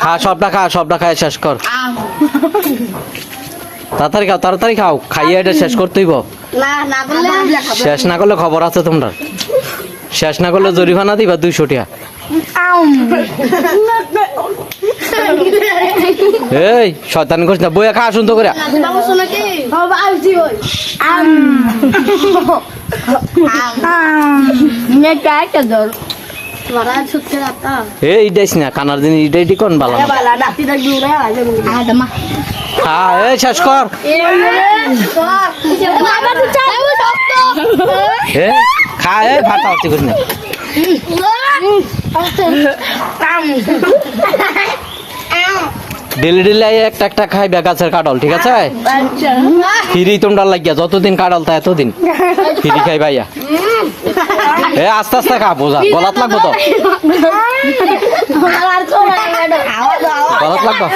হ্যাঁ খা, সবটা খায় শেষ কর। তাড়াতাড়ি খাও, খাইয়ে এটা শেষ করতেই শেষ না করলে খবর আছে তোমরা। শেষ না করলে জরিমানা দিবা 200 টাকা। এই শয়তান করিস না, বইয়া খা সুন্দর করে। এই দেখ না কানার জিনিস ইডাইটি কোন বালা খা, এই শেষ কর। খা, এই ভাতা হচ্ছে করিস না। ডেলি একটা খাইবে গাছের কাঁঠাল, ঠিক আছে? ফিরি তোমরা লাগিয়া যতদিন কাঁঠাল তা এতদিন ফিরি খাই ভাইয়া। আস্তে আস্তে খা, বোঝা গলাত লাগবো তো, গলাত লাগবো।